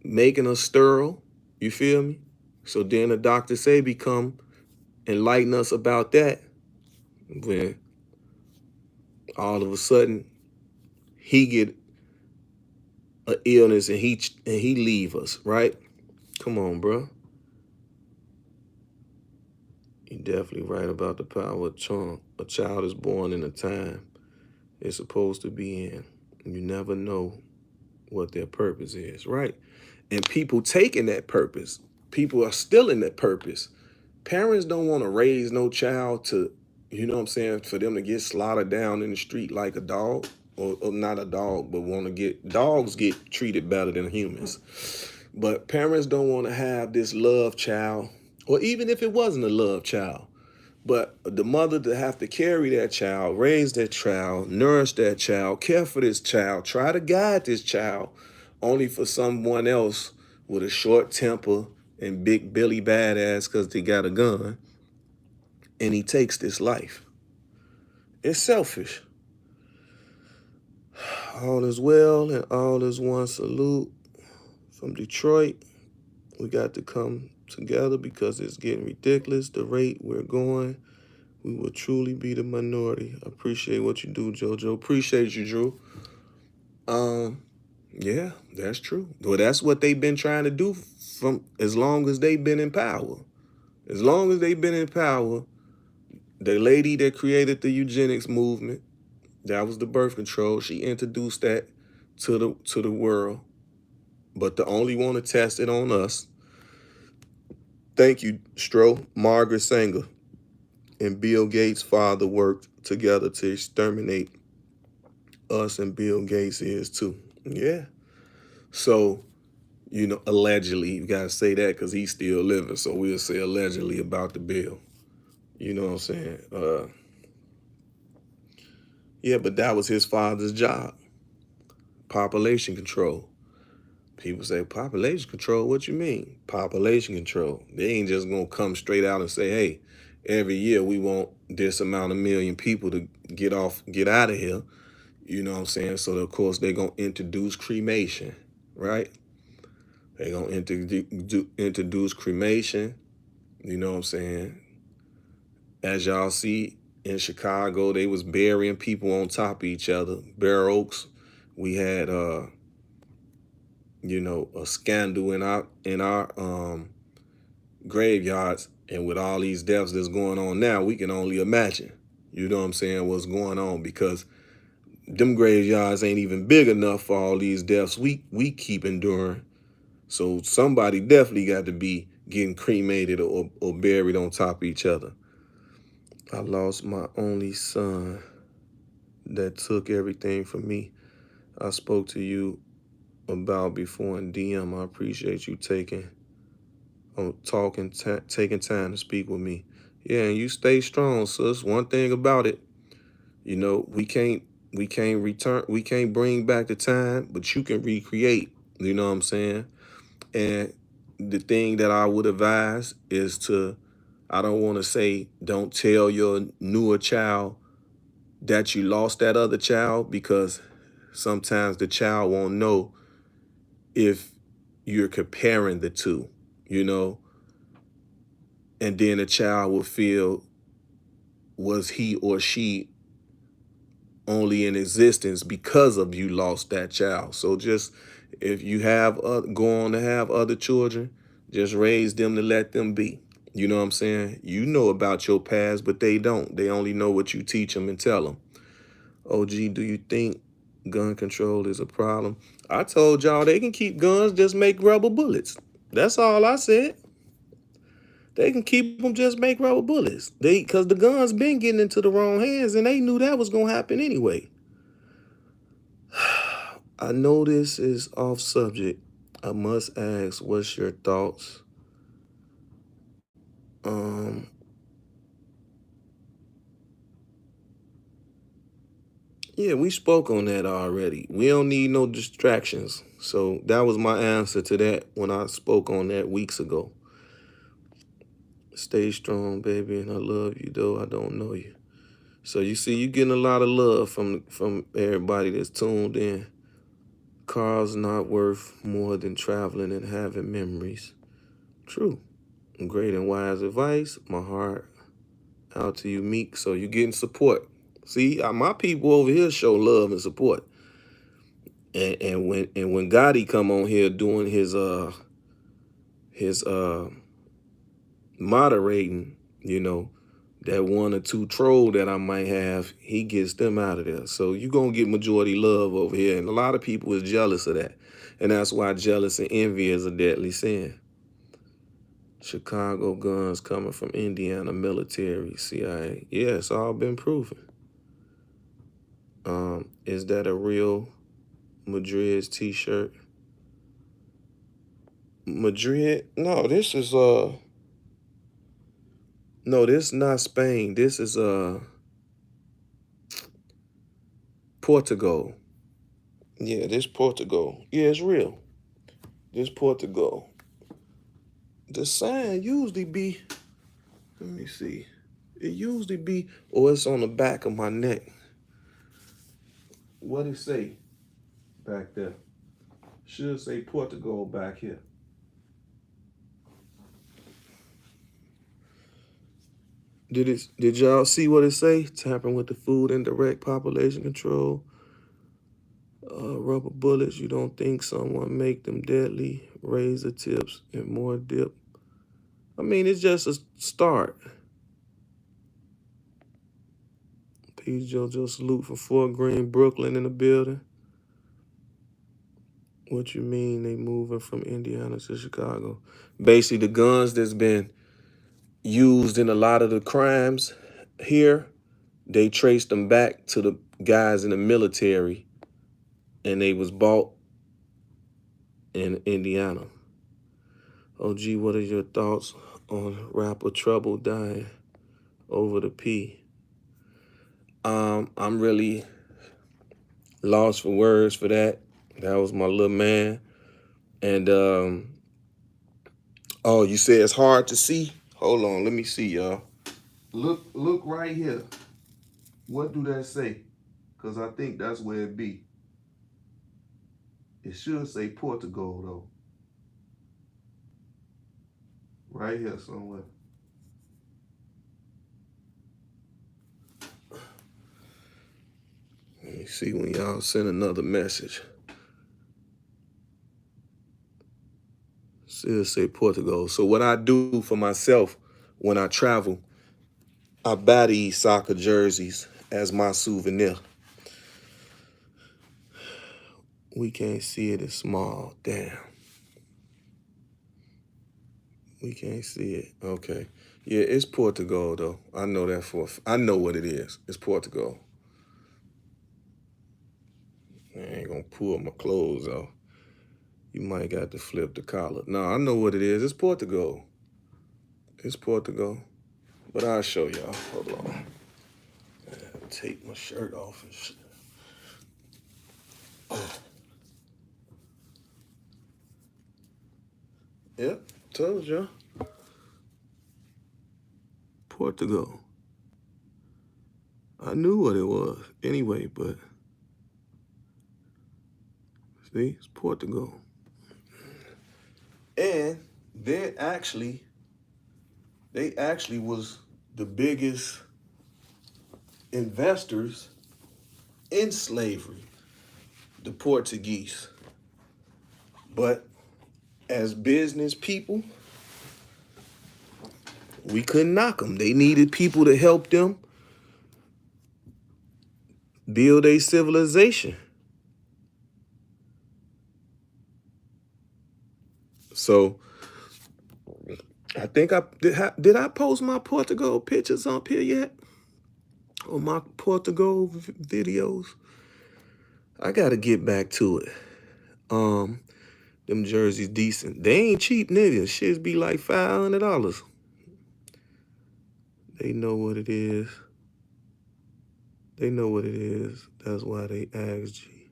making us sterile. You feel me? So then the doctor say become enlighten us about that. When all of a sudden he get an illness and he leave us, right? Come on, bro. You're definitely right about the power of charm. A child is born in a time it's supposed to be in. You never know what their purpose is, right? And people taking that purpose. People are still in that purpose. Parents don't want to raise no child to, for them to get slaughtered down in the street like a dog. Or not a dog, but dogs get treated better than humans. But parents don't want to have this love child, or even if it wasn't a love child, but the mother to have to carry that child, raise that child, nourish that child, care for this child, try to guide this child, only for someone else with a short temper and big Billy badass because they got a gun, and he takes this life. It's selfish. All is well and all is one. Salute from Detroit. We got to come together because it's getting ridiculous. The rate we're going, we will truly be the minority. Appreciate what you do, JoJo. Appreciate you, Drew. Yeah, that's true. Well, that's what they've been trying to do from as long as they've been in power. As long as they've been in power, the lady that created the eugenics movement, that was the birth control. She introduced that to the world, but the only one to test it on us. Thank you, Stro. Margaret Sanger and Bill Gates' father worked together to exterminate us, and Bill Gates is too. Yeah. So, allegedly, you gotta say that because he's still living. So we'll say allegedly about the bill. You know what I'm saying? Yeah, but that was his father's job. Population control. People say, population control, what you mean? Population control. They ain't just gonna come straight out and say, hey, every year we want this amount of million people to get out of here. You know what I'm saying? So of course they're gonna introduce cremation, right? They're gonna introduce cremation. You know what I'm saying? As y'all see in Chicago, they was burying people on top of each other. Bear Oaks, we had a scandal in our graveyards, and with all these deaths that's going on now, we can only imagine. You know what I'm saying? What's going on, because them graveyards ain't even big enough for all these deaths we keep enduring. So somebody definitely got to be getting cremated or buried on top of each other. I lost my only son that took everything from me. I spoke to you about before in DM. I appreciate you taking time to speak with me. Yeah, and you stay strong, sis. One thing about it, we can't bring back the time, but you can recreate. You know what I'm saying? And the thing that I would advise is I don't want to say don't tell your newer child that you lost that other child, because sometimes the child won't know if you're comparing the two, you know, and then the child will feel, was he or she only in existence because of you lost that child? So just, if you go on to have other children, just raise them to let them be. You know what I'm saying? You know about your past, but they don't. They only know what you teach them and tell them. OG, do you think gun control is a problem? I told y'all they can keep guns, just make rubber bullets. That's all I said. They can keep them, just make rubber bullets. Because the guns been getting into the wrong hands, and they knew that was gonna happen anyway. I know this is off subject. I must ask, what's your thoughts? Yeah, we spoke on that already. We don't need no distractions. So that was my answer to that when I spoke on that weeks ago. Stay strong, baby, and I love you, though I don't know you. So you see, you getting a lot of love from everybody that's tuned in. Cars not worth more than traveling and having memories. True. Great and wise advice. My heart out to you, Meek. So you getting support. See, my people over here show love and support. And when Gotti come on here doing his moderating, that one or two troll that I might have, he gets them out of there. So you gonna get majority love over here, and a lot of people is jealous of that, and that's why jealous and envy is a deadly sin. Chicago guns coming from Indiana military, CIA. Yeah, it's all been proven. Is that a real Madrid's t-shirt? Madrid? No, this is no, this is not Spain. This is Portugal. Yeah, this Portugal. Yeah, it's real. This Portugal. The sign usually be, let me see. It usually be, or it's on the back of my neck. What it say back there? Should say Portugal back here. Did y'all see what it say? Tampering with the food and direct population control. Rubber bullets, you don't think someone make them deadly? Raise the tips and more dip. I mean, it's just a start. Peace, JoJo. Salute from Fort Greene, Brooklyn in the building. What you mean they moving from Indiana to Chicago? Basically, the guns that's been used in a lot of the crimes here, they traced them back to the guys in the military, and they was bought in Indiana. OG, what are your thoughts on rapper Trouble dying over the P? I'm really lost for words for that. That was my little man. And oh, you say it's hard to see? Hold on, let me see, y'all. Look right here. What do that say? Because I think that's where it be. It should say Portugal, though. Right here somewhere. Let me see when y'all send another message. Still say Portugal. So what I do for myself when I travel, I buy these soccer jerseys as my souvenir. We can't see it, it's small. Damn. We can't see it. Okay. Yeah, it's Portugal though. I know that I know what it is. It's Portugal. I ain't gonna pull my clothes off. You might got to flip the collar. No, I know what it is. It's Portugal. It's Portugal. But I'll show y'all. Hold on. I gotta take my shirt off and shit. Yep, told y'all. Portugal. I knew what it was anyway, but see, it's Portugal. And they actually was the biggest investors in slavery, the Portuguese. But as business people, we couldn't knock them. They needed people to help them build a civilization. So I think did I post my Portugal pictures up here yet? Or my Portugal videos? I gotta get back to it. Them jerseys decent. They ain't cheap neither. Shits be like $500. They know what it is. They know what it is. That's why they asked G.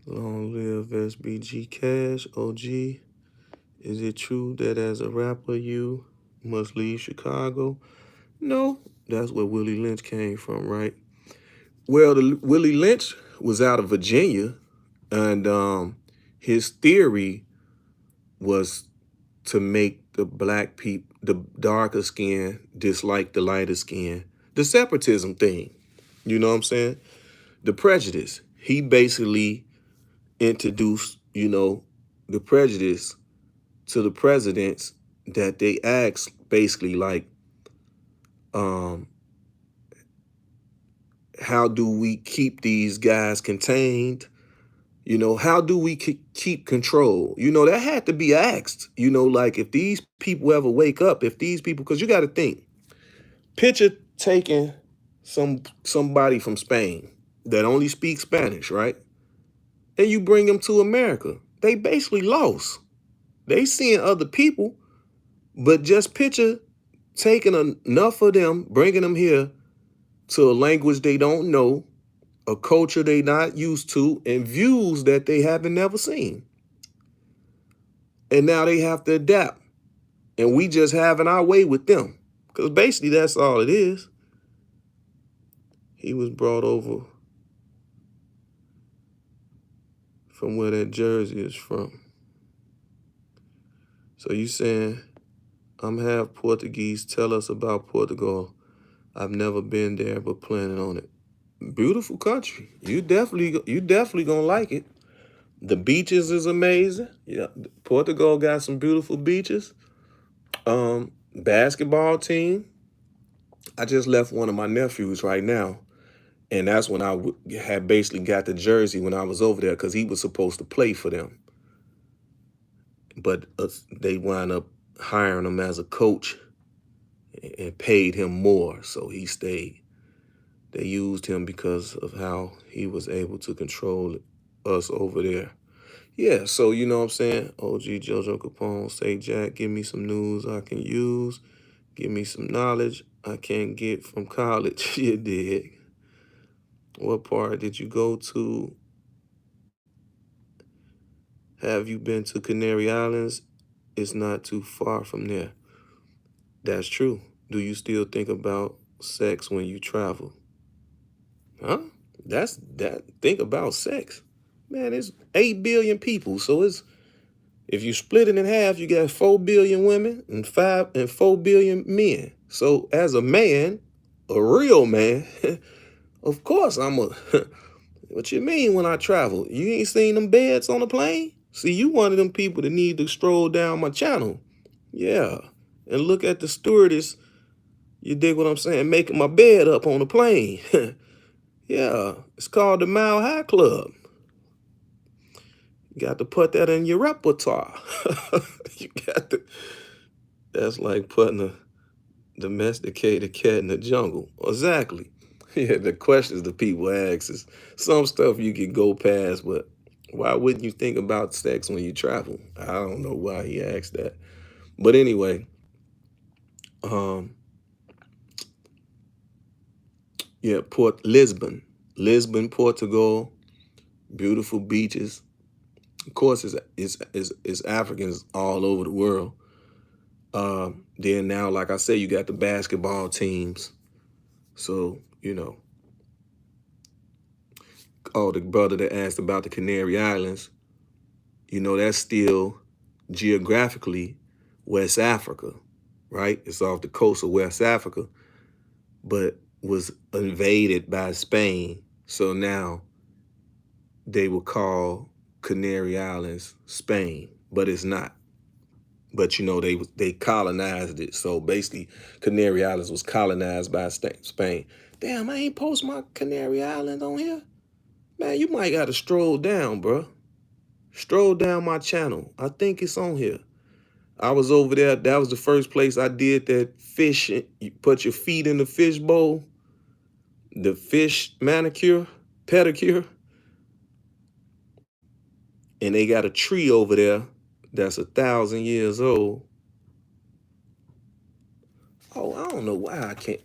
Long live SBG Cash, OG. Is it true that as a rapper you must leave Chicago? No, that's where Willie Lynch came from, right? Well, Willie Lynch was out of Virginia, and his theory was to make the black people, the darker skin, dislike the lighter skin. The separatism thing, you know what I'm saying? The prejudice. He basically introduced, the prejudice to the presidents that they asked basically like, how do we keep these guys contained? How do we keep control? That had to be asked, like if these people ever wake up, if these people, because you got to think, picture taking somebody from Spain that only speaks Spanish, right? And you bring them to America. They basically lost. They seeing other people, but just picture taking enough of them, bringing them here to a language they don't know, a culture they not used to, and views that they haven't never seen. And now they have to adapt. And we just having our way with them. Because basically that's all it is. He was brought over from where that jersey is from. So you saying, I'm half Portuguese, tell us about Portugal. I've never been there, but planning on it. Beautiful country. You definitely gonna like it. The beaches is amazing. Yeah, Portugal got some beautiful beaches. Basketball team. I just left one of my nephews right now, and that's when I had basically got the jersey when I was over there because he was supposed to play for them, but they wound up hiring him as a coach and paid him more, so he stayed. They used him because of how he was able to control us over there. Yeah, so you know what I'm saying? OG Jojo Capone, say, Jack, give me some news I can use. Give me some knowledge I can't get from college. You dig? What part did you go to? Have you been to Canary Islands? It's not too far from there. That's true. do you still think about sex when you travel? Huh? That's that. Think about sex. Man, it's 8 billion people. So it's if you split it in half, you got 4 billion women and 4 billion men. So as a man, a real man, of course I'm a what you mean when I travel? You ain't seen them beds on the plane? See, you one of them people that need to stroll down my channel. Yeah. And look at the stewardess, you dig what I'm saying, making my bed up on the plane. Yeah. It's called the Mile High Club. You got to put that in your repertoire. You got to, that's like putting a domesticated cat in the jungle. Exactly. Yeah, the questions the people ask is some stuff you can go past, but why wouldn't you think about sex when you travel? I don't know why he asked that. But anyway, um, yeah, Port Lisbon. Lisbon, Portugal, beautiful beaches. Of course, it's Africans all over the world. Then now, like I say, you got the basketball teams. So, oh, the brother that asked about the Canary Islands, that's still geographically West Africa, right? It's off the coast of West Africa, but was invaded by Spain. So now they will call Canary Islands Spain, but it's not. But they colonized it. So basically, Canary Islands was colonized by Spain. Damn, I ain't post my Canary Island on here. Man, you might got to stroll down, bro. Stroll down my channel. I think it's on here. I was over there. That was the first place I did that fish. You put your feet in the fish bowl. The fish manicure, pedicure. And they got a tree over there that's 1,000 years old. Oh, I don't know why I can't.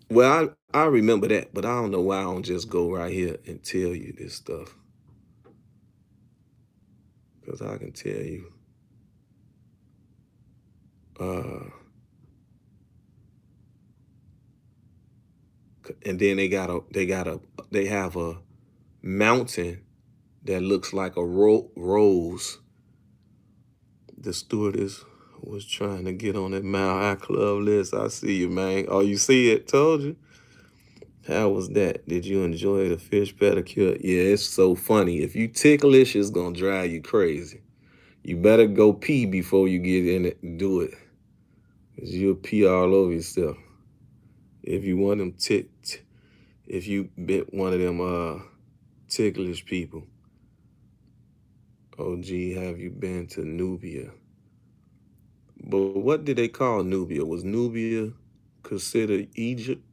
Well, I remember that, but I don't know why I don't just go right here and tell you this stuff. Because I can tell you. And then they have a mountain that looks like a rose. The stewardess was trying to get on that Mile High Club list. I see you, man. Oh, you see it? Told you. How was that? Did you enjoy the fish pedicure? Yeah, it's so funny. If you ticklish, it's gonna drive you crazy. You better go pee before you get in it and do it. Cause you'll pee all over yourself. If you want them if you bit one of them ticklish people. Oh gee, have you been to Nubia? But what did they call Nubia? Was Nubia considered Egypt?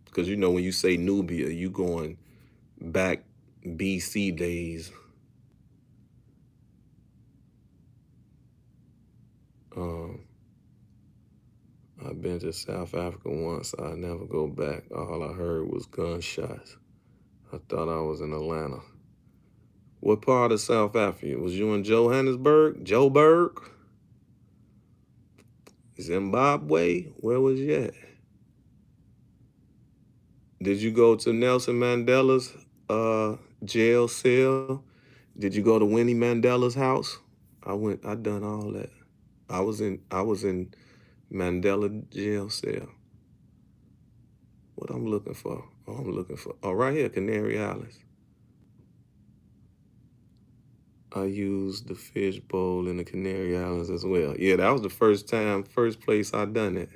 Because when you say Nubia, you going back BC days. Um, I've been to South Africa once. I never go back. All I heard was gunshots. I thought I was in Atlanta. What part of South Africa? Was you in Johannesburg? Joburg? Zimbabwe? Where was you at? Did you go to Nelson Mandela's jail cell? Did you go to Winnie Mandela's house? I done all that. I was in Mandela jail cell. What I'm looking for? Oh, right here, Canary Islands. I used the fish bowl in the Canary Islands as well. Yeah, that was the first place I done it.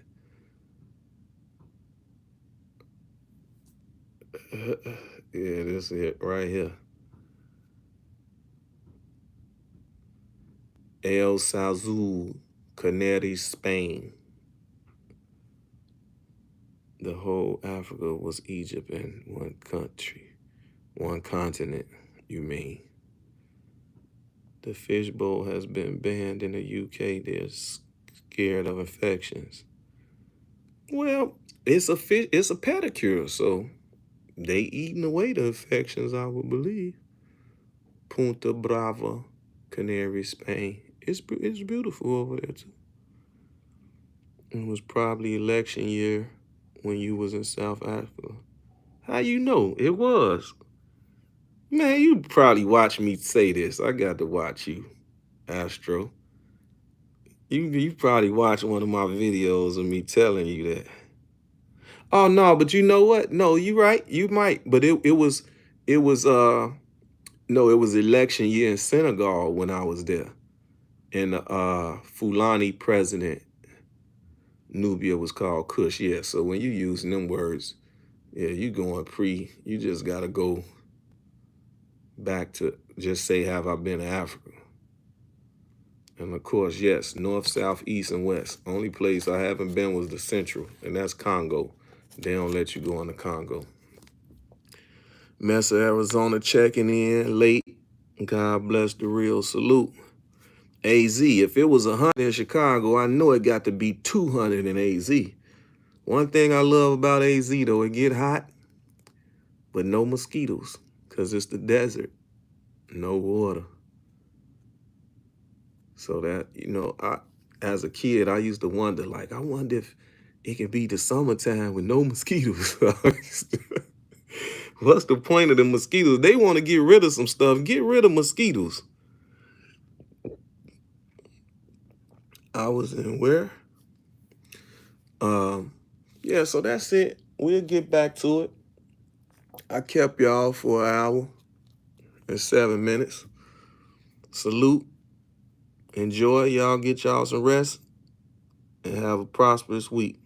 Yeah, this is it right here. El Salzul, Canary, Spain. The whole Africa was Egypt in one country. One continent, you mean. The fishbowl has been banned in the UK. They're scared of infections. Well, it's a pedicure, so they eating away the infections, I would believe. Punta Brava, Canary, Spain. It's beautiful over there too. It was probably election year when you was in South Africa. How you know? It was. Man, you probably watch me say this. I got to watch you, Astro. You probably watched one of my videos of me telling you that. Oh no, but you know what? No, you right. You might, but it was no, it was election year in Senegal when I was there. And Fulani president Nubia was called Kush. Yeah, so when you using them words, yeah, you going you just gotta go back to just say, have I been to Africa? And of course, yes, north, south, east, and west. Only place I haven't been was the central, and that's Congo. They don't let you go into Congo. Mesa, Arizona checking in late. God bless the real salute. AZ, if it was 100 in Chicago, I know it got to be 200 in AZ. One thing I love about AZ though, it get hot, but no mosquitoes, because it's the desert, no water. So that, as a kid, I used to wonder, like, I wonder if it could be the summertime with no mosquitoes. What's the point of the mosquitoes? They want to get rid of some stuff. Get rid of mosquitoes. I was in where? Yeah, so that's it. We'll get back to it. I kept y'all for an hour and 7 minutes. Salute. Enjoy. Y'all get y'all some rest and have a prosperous week.